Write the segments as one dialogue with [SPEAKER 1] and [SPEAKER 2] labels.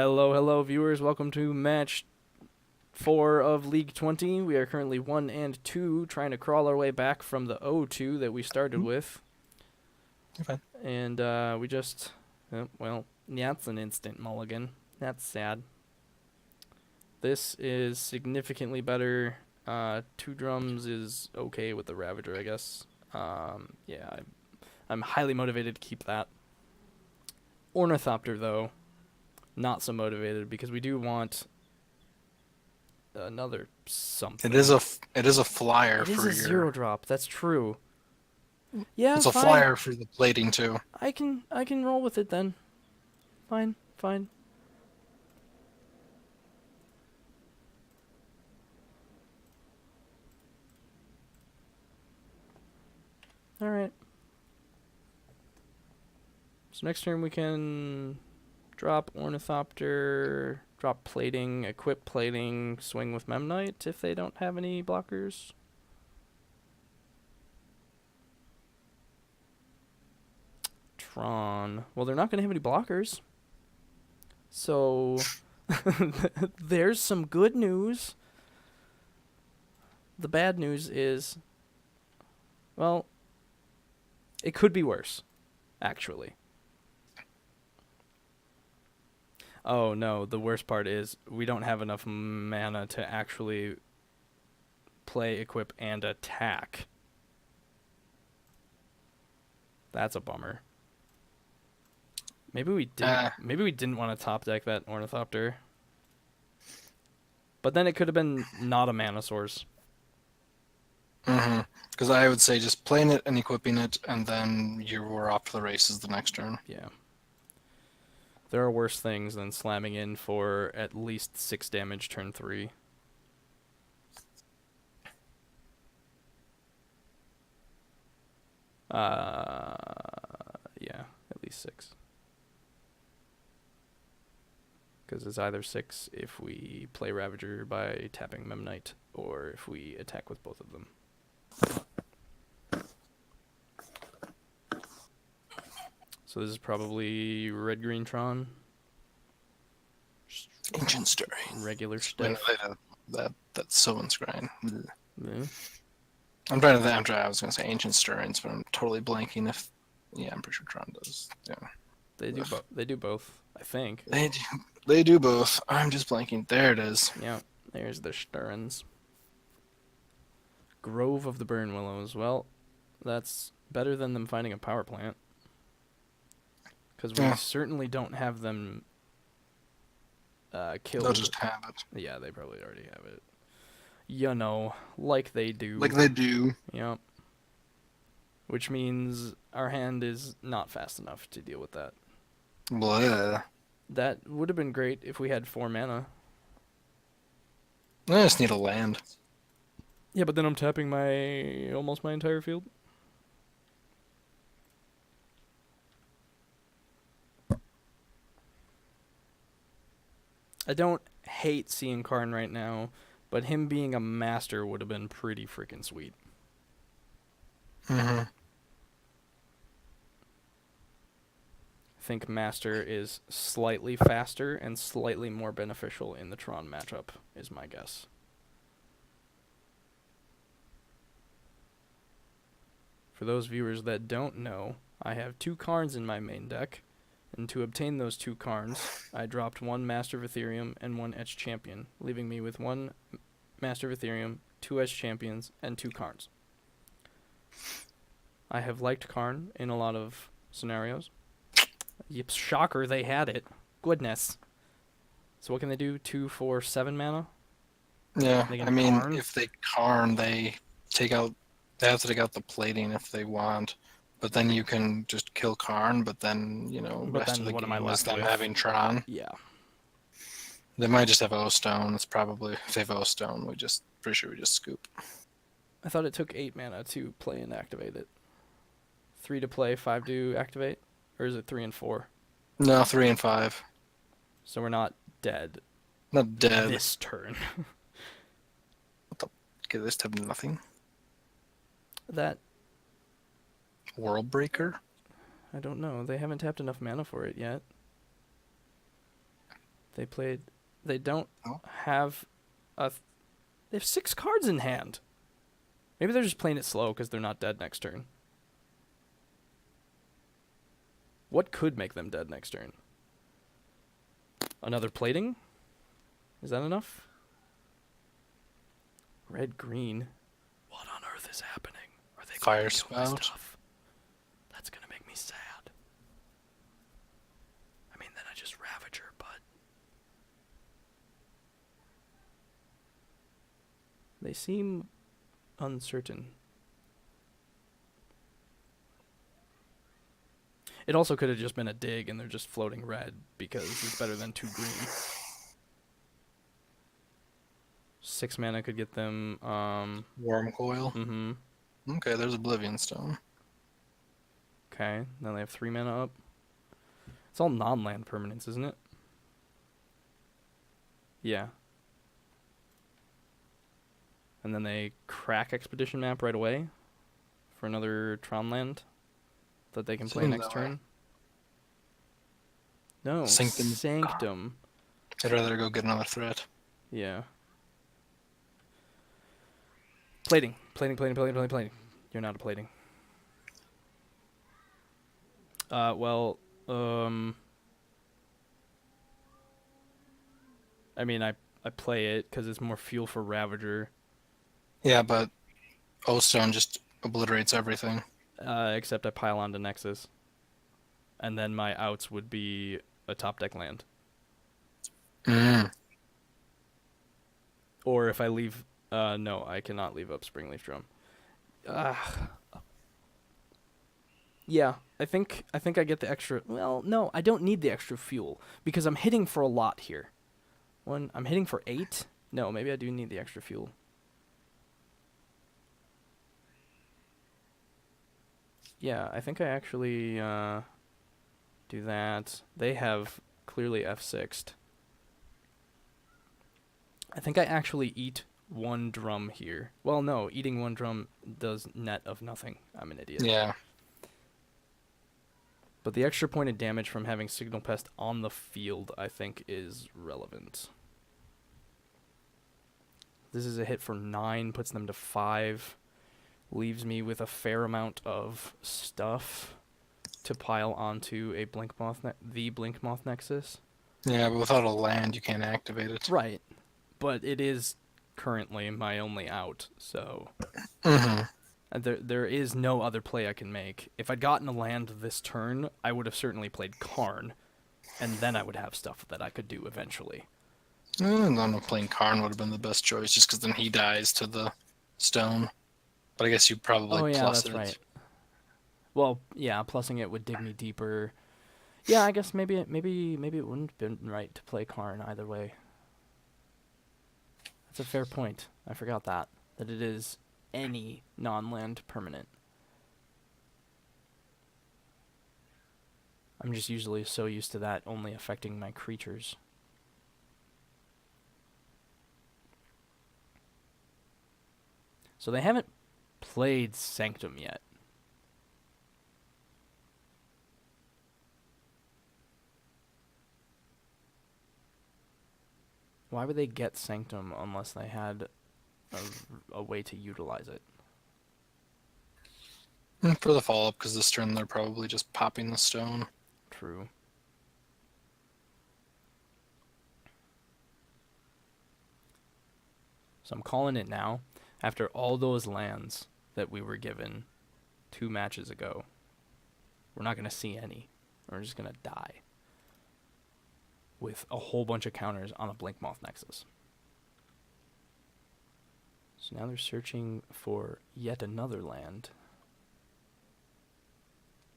[SPEAKER 1] Hello, hello, viewers. Welcome to match 4 of League 20. We are currently 1 and 2, trying to crawl our way back from the 0-2 that we started with.
[SPEAKER 2] You're fine.
[SPEAKER 1] And we just, well, that's an instant mulligan. That's sad. This is significantly better. 2 drums is okay with the Ravager, I guess. Yeah, I'm highly motivated to keep that. Ornithopter, though, not so motivated because we do want another something.
[SPEAKER 2] It is a flyer
[SPEAKER 1] It is
[SPEAKER 2] for
[SPEAKER 1] a
[SPEAKER 2] your.
[SPEAKER 1] 0 drop. That's true. Yeah,
[SPEAKER 2] It's a
[SPEAKER 1] fine.
[SPEAKER 2] flyer for the plating too.
[SPEAKER 1] I can roll with it then. Fine, fine. All right. So next turn we can drop Ornithopter, drop plating, equip plating, swing with Memnite if they don't have any blockers. Tron. Well, they're not going to have any blockers. So there's some good news. The bad news is, well, it could be worse, actually. Oh no, the worst part is we don't have enough mana to actually play, equip, and attack. That's a bummer. Maybe we didn't want to top deck that Ornithopter. But then it could have been not a mana source.
[SPEAKER 2] Because I would say just playing it and equipping it, and then you were off to the races the next turn.
[SPEAKER 1] Yeah. There are worse things than slamming in for at least 6 damage turn 3. Yeah, at least 6. Because it's either 6 if we play Ravager by tapping Memnite, or if we attack with both of them. So this is probably red-green Tron.
[SPEAKER 2] Ancient Stirring.
[SPEAKER 1] Regular stuff.
[SPEAKER 2] That's so unscrying.
[SPEAKER 1] Yeah.
[SPEAKER 2] I was gonna say Ancient Stirrings, but I'm totally blanking. I'm pretty sure Tron does. Yeah.
[SPEAKER 1] They do both, I think.
[SPEAKER 2] They do both. I'm just blanking. There it is.
[SPEAKER 1] Yeah, there's the Sturins. Grove of the Burn Willows. Well, that's better than them finding a power plant. Because we certainly don't have them killed.
[SPEAKER 2] They'll just have it.
[SPEAKER 1] Yeah, they probably already have it. You know, like they do.
[SPEAKER 2] Like they do.
[SPEAKER 1] Yep. Which means our hand is not fast enough to deal with that.
[SPEAKER 2] Blah.
[SPEAKER 1] That would have been great if we had 4 mana.
[SPEAKER 2] I just need a land.
[SPEAKER 1] Yeah, but then I'm tapping almost my entire field. I don't hate seeing Karn right now, but him being a master would have been pretty freaking sweet.
[SPEAKER 2] Mm-hmm.
[SPEAKER 1] I think master is slightly faster and slightly more beneficial in the Tron matchup, is my guess. For those viewers that don't know, I have 2 Karns in my main deck, and to obtain those 2 Karns, I dropped 1 Master of Ethereum and 1 Etched Champion, leaving me with 1 Master of Ethereum, 2 Etched Champions, and 2 Karns. I have liked Karn in a lot of scenarios. Yep, shocker, they had it. Goodness. So what can they do? 2, 4, 7 mana?
[SPEAKER 2] Yeah, I mean,
[SPEAKER 1] Karn?
[SPEAKER 2] if they Karn, they have to take out the plating if they want. But then you can just kill Karn, but then, rest of the
[SPEAKER 1] what am I
[SPEAKER 2] game is
[SPEAKER 1] left
[SPEAKER 2] them
[SPEAKER 1] with?
[SPEAKER 2] having Tron.
[SPEAKER 1] Yeah.
[SPEAKER 2] They might just have O-Stone. It's probably, if they have O-Stone, pretty sure we just scoop.
[SPEAKER 1] I thought it took 8 mana to play and activate it. 3 to play, 5 to activate? Or is it 3 and 4?
[SPEAKER 2] No, 3 and 5.
[SPEAKER 1] So we're not dead
[SPEAKER 2] Not dead.
[SPEAKER 1] this turn.
[SPEAKER 2] Okay, this have nothing.
[SPEAKER 1] That,
[SPEAKER 2] World Breaker?
[SPEAKER 1] I don't know. They haven't tapped enough mana for it yet. They don't
[SPEAKER 2] Oh.
[SPEAKER 1] have a. They have 6 cards in hand. Maybe they're just playing it slow because they're not dead next turn. What could make them dead next turn? Another plating? Is that enough? Red, green. What on earth is happening? Are they
[SPEAKER 2] Fire
[SPEAKER 1] going to kill my
[SPEAKER 2] spout.
[SPEAKER 1] stuff? That's gonna make me sad. I mean, then I just Ravager, but they seem uncertain. It also could have just been a dig and they're just floating red because it's better than 2 green. 6 mana could get them,
[SPEAKER 2] Worm coil.
[SPEAKER 1] mm-hmm.
[SPEAKER 2] Okay, there's Oblivion Stone.
[SPEAKER 1] Okay, now they have 3 mana up. It's all non-land permanents, isn't it? Yeah. And then they crack Expedition Map right away for another Tron land that they can play
[SPEAKER 2] Seems
[SPEAKER 1] next
[SPEAKER 2] that way.
[SPEAKER 1] turn. No,
[SPEAKER 2] Sanctum.
[SPEAKER 1] Sanctum.
[SPEAKER 2] I'd rather go get another threat.
[SPEAKER 1] Yeah. Plating. Plating. You're not a plating. Well, I mean, I play it because it's more fuel for Ravager,
[SPEAKER 2] Yeah, but O-Stone just obliterates everything.
[SPEAKER 1] except I pile onto Nexus. And then my outs would be a top deck land.
[SPEAKER 2] Mm.
[SPEAKER 1] Or if I leave, no, I cannot leave up Springleaf Drum. Yeah, I think I get the extra. Well, no, I don't need the extra fuel because I'm hitting for a lot here. I'm hitting for 8. No, maybe I do need the extra fuel. Yeah, I think I actually do that. They have clearly F6'd. I think I actually eat 1 drum here. Well, no, eating 1 drum does net of nothing. I'm an idiot.
[SPEAKER 2] Yeah.
[SPEAKER 1] But the extra point of damage from having Signal Pest on the field, I think, is relevant. This is a hit for 9, puts them to 5. Leaves me with a fair amount of stuff to pile onto a the Blinkmoth Nexus.
[SPEAKER 2] Yeah, but without a land, you can't activate it.
[SPEAKER 1] Right. But it is currently my only out, so
[SPEAKER 2] Mm-hmm.
[SPEAKER 1] there is no other play I can make. If I'd gotten a land this turn, I would have certainly played Karn, and then I would have stuff that I could do eventually.
[SPEAKER 2] I don't know, playing Karn would have been the best choice, just because then he dies to the stone. But I guess you'd probably plus
[SPEAKER 1] that's
[SPEAKER 2] it.
[SPEAKER 1] right. Well, yeah, plussing it would dig me deeper. Yeah, I guess maybe it wouldn't have been right to play Karn either way. That's a fair point. I forgot that it is any non-land permanent. I'm just usually so used to that only affecting my creatures. So they haven't played Sanctum yet. Why would they get Sanctum unless they had a way to utilize it?
[SPEAKER 2] For the follow-up, because this turn they're probably just popping the stone.
[SPEAKER 1] True. So I'm calling it now. After all those lands that we were given 2 matches ago, we're not going to see any. We're just going to die with a whole bunch of counters on a Blinkmoth Nexus. So now they're searching for yet another land.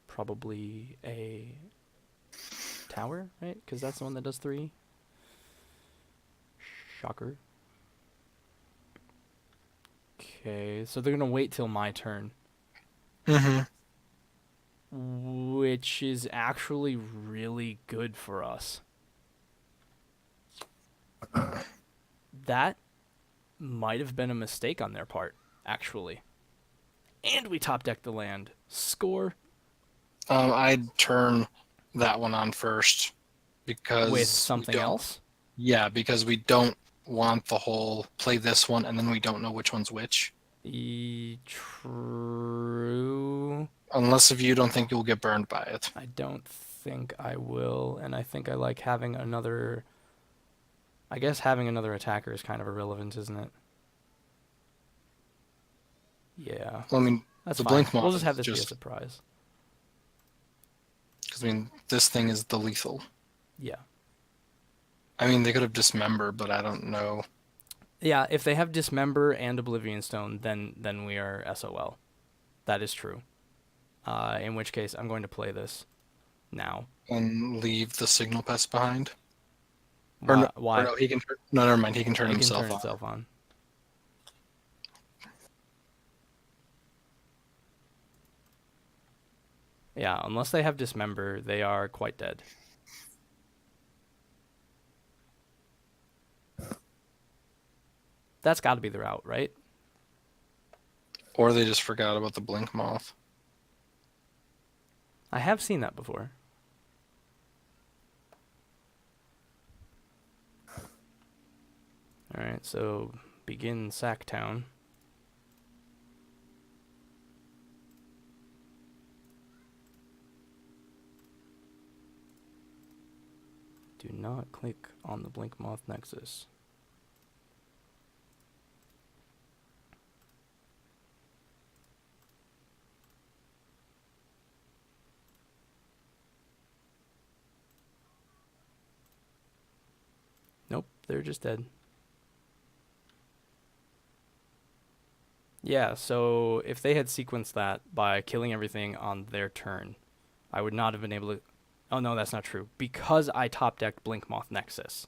[SPEAKER 1] Probably a tower, right? Because that's the one that does 3. Shocker. Okay, so they're going to wait till my turn.
[SPEAKER 2] Mm-hmm.
[SPEAKER 1] Which is actually really good for us. That might have been a mistake on their part, actually. And we top decked the land. Score.
[SPEAKER 2] I'd turn that one on first because
[SPEAKER 1] With something else?
[SPEAKER 2] Yeah, because we don't want the whole play this one and then we don't know which one's which.
[SPEAKER 1] True.
[SPEAKER 2] Unless if you don't think you'll get burned by it.
[SPEAKER 1] I don't think I will, and I think I like having another. I guess having another attacker is kind of irrelevant, isn't it? Yeah,
[SPEAKER 2] Well, I mean,
[SPEAKER 1] that's
[SPEAKER 2] the
[SPEAKER 1] fine.
[SPEAKER 2] blink
[SPEAKER 1] We'll
[SPEAKER 2] moth
[SPEAKER 1] just have
[SPEAKER 2] is
[SPEAKER 1] this be a
[SPEAKER 2] just
[SPEAKER 1] surprise.
[SPEAKER 2] because I mean this thing is the lethal.
[SPEAKER 1] Yeah.
[SPEAKER 2] I mean they could have dismember, but I don't know.
[SPEAKER 1] Yeah, if they have Dismember and Oblivion Stone, then we are SOL. That is true. In which case, I'm going to play this now.
[SPEAKER 2] And leave the signal pest behind.
[SPEAKER 1] Why?
[SPEAKER 2] Or
[SPEAKER 1] Why?
[SPEAKER 2] no, he can. No, never mind. He can turn
[SPEAKER 1] It can
[SPEAKER 2] himself
[SPEAKER 1] turn
[SPEAKER 2] on.
[SPEAKER 1] itself on. Yeah, unless they have Dismember, they are quite dead. That's got to be the route, right?
[SPEAKER 2] Or they just forgot about the blink moth.
[SPEAKER 1] I have seen that before. Alright, so begin Sacktown. Do not click on the Blink Moth Nexus. Nope, they're just dead. Yeah, so if they had sequenced that by killing everything on their turn, I would not have been able to... Oh, no, that's not true. Because I top-decked Blink Moth Nexus,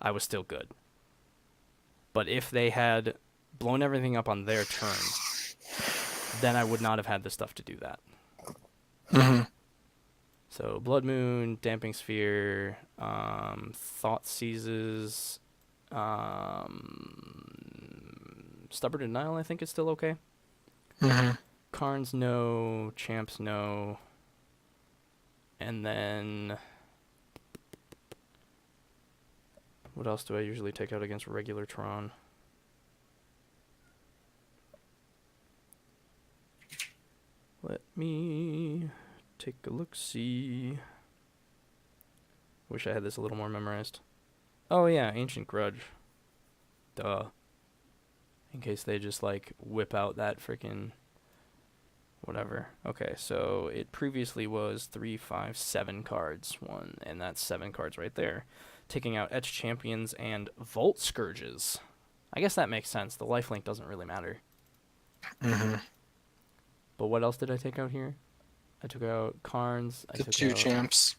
[SPEAKER 1] I was still good. But if they had blown everything up on their turn, then I would not have had the stuff to do that.
[SPEAKER 2] Mm-hmm.
[SPEAKER 1] So Blood Moon, Damping Sphere, Thought Seizes, Stubborn Denial I think is still okay.
[SPEAKER 2] Mm-hmm.
[SPEAKER 1] Karns no, Champs no. And then... What else do I usually take out against regular Tron? Let me take a look-see. Wish I had this a little more memorized. Oh yeah, Ancient Grudge. Duh. In case they just, like, whip out that freaking... whatever. Okay, so it previously was 3, 5, 7 cards. And that's 7 cards right there. Taking out Etch Champions and Volt Scourges. I guess that makes sense. The lifelink doesn't really matter.
[SPEAKER 2] Mm-hmm.
[SPEAKER 1] But what else did I take out here? I took out Karns. I
[SPEAKER 2] The
[SPEAKER 1] took
[SPEAKER 2] two
[SPEAKER 1] out...
[SPEAKER 2] champs.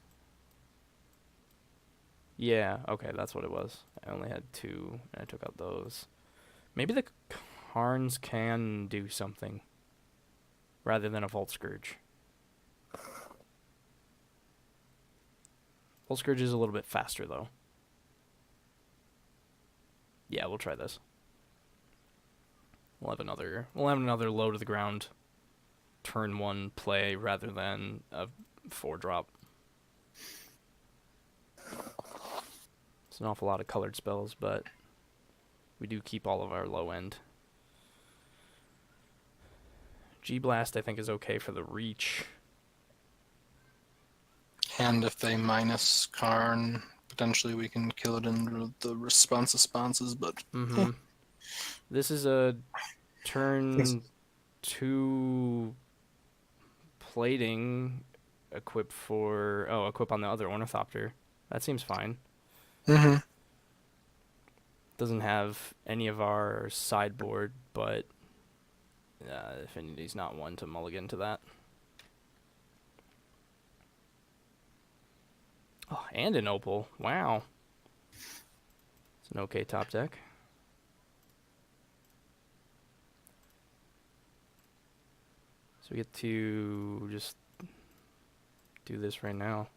[SPEAKER 1] Yeah, okay, that's what it was. I only had 2, and I took out those. Maybe the Karns can do something rather than a Volt Scourge. Volt Scourge is a little bit faster, though. Yeah, we'll try this. We'll have another low to the ground turn 1 play rather than a 4-drop. It's an awful lot of colored spells, but we do keep all of our low end. G-Blast I think is okay for the reach.
[SPEAKER 2] And if they minus Karn, potentially we can kill it in the responses, but...
[SPEAKER 1] Mm-hmm. This is a turn 2 plating equip for... Oh, equip on the other Ornithopter. That seems fine.
[SPEAKER 2] Mm-hmm.
[SPEAKER 1] Doesn't have any of our sideboard, but Affinity's not one to mulligan to that. Oh, and an Opal. Wow. It's an okay top deck. So we get to just do this right now.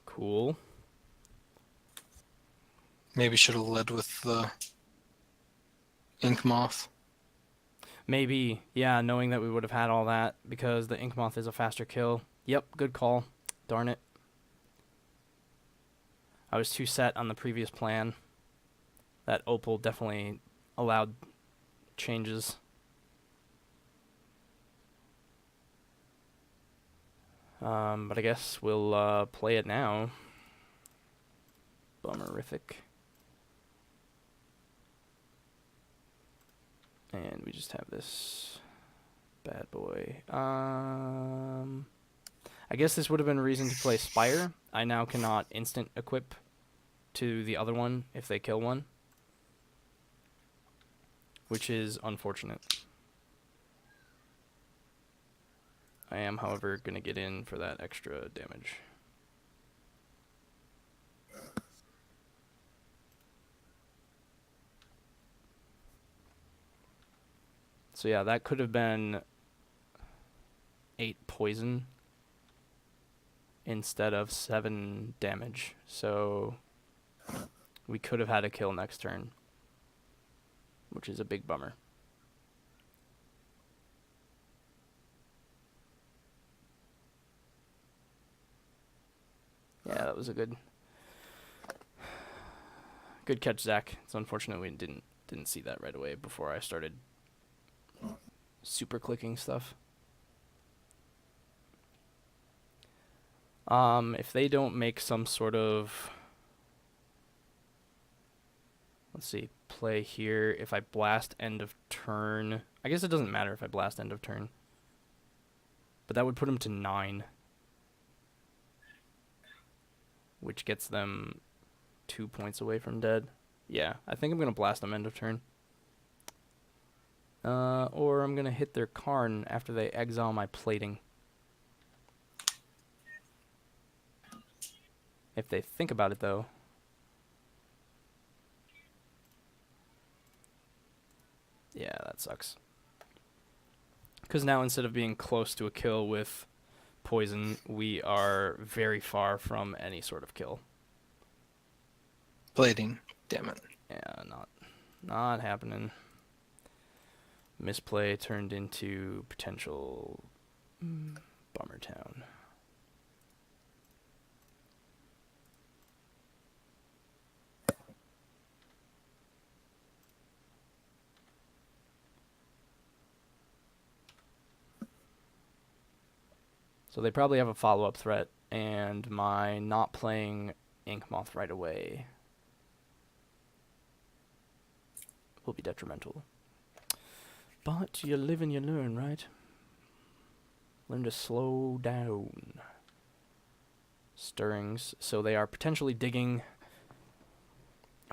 [SPEAKER 1] Cool.
[SPEAKER 2] Maybe should have led with the Ink Moth.
[SPEAKER 1] Maybe, yeah, knowing that we would have had all that because the Ink Moth is a faster kill. Yep, good call. Darn it. I was too set on the previous plan. That opal definitely allowed changes. But I guess we'll play it now. Bummerific. And we just have this bad boy. I guess this would have been a reason to play Spire. I now cannot instant equip to the other one if they kill one, which is unfortunate. I am, however, going to get in for that extra damage. So yeah, that could have been 8 poison instead of 7 damage. So we could have had a kill next turn, which is a big bummer. Yeah, that was a good catch, Zach. It's unfortunate we didn't see that right away before I started super clicking stuff. If they don't make some sort of, let's see, play here, if I blast end of turn, I guess it doesn't matter if I blast end of turn, but that would put them to 9, which gets them 2 points away from dead. Yeah, I think I'm going to blast them end of turn. Or I'm going to hit their Karn after they exile my plating. If they think about it, though. Yeah, that sucks. Because now instead of being close to a kill with poison, we are very far from any sort of kill.
[SPEAKER 2] Plating. Damn it.
[SPEAKER 1] Yeah, not happening. Misplay turned into potential Bummer Town. So they probably have a follow-up threat, and my not playing Ink Moth right away will be detrimental. But you live and you learn, right? Learn to slow down. Stirrings. So they are potentially digging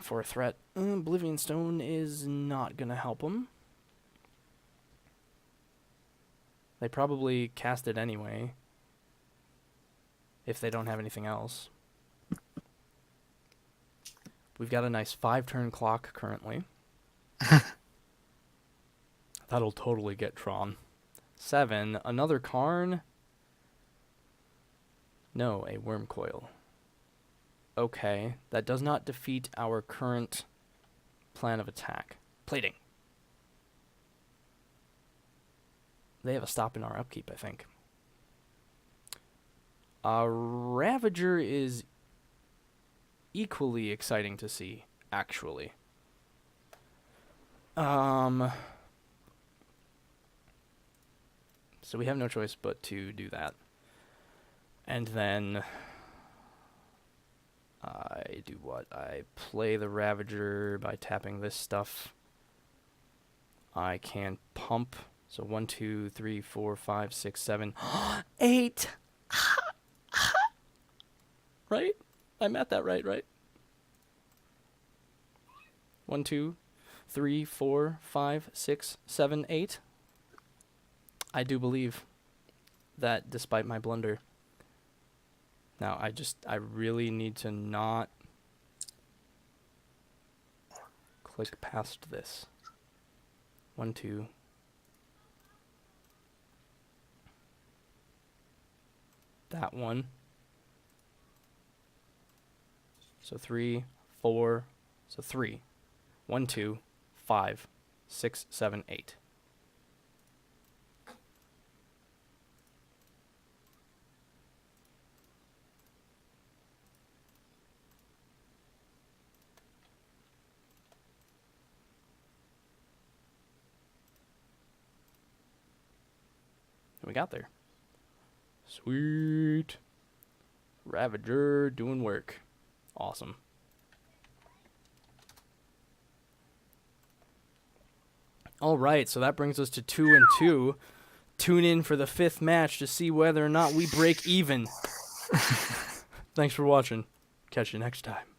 [SPEAKER 1] for a threat. Oblivion Stone is not going to help them. They probably cast it anyway, if they don't have anything else. We've got a nice 5-turn clock currently. That'll totally get Tron. 7, another Karn. No, a Worm Coil. Okay, that does not defeat our current plan of attack. Plating. They have a stop in our upkeep, I think. Ravager is equally exciting to see, actually. So we have no choice but to do that. And then I do what? I play the Ravager by tapping this stuff. I can pump. So 1, 2, 3, 4, 5, 6, 7, 8. Right? I'm at that right? 1, 2, 3, 4, 5, 6, 7, 8. I do believe that despite my blunder. Now, I really need to not click past this. 1, 2. That one. So 3, 4. So 3. 1, 2, 5, 6, 7, 8. got there. Sweet. Ravager doing work. Awesome. All right, so that brings us to 2-2. Tune in for the 5th match to see whether or not we break even. Thanks for watching. Catch you next time.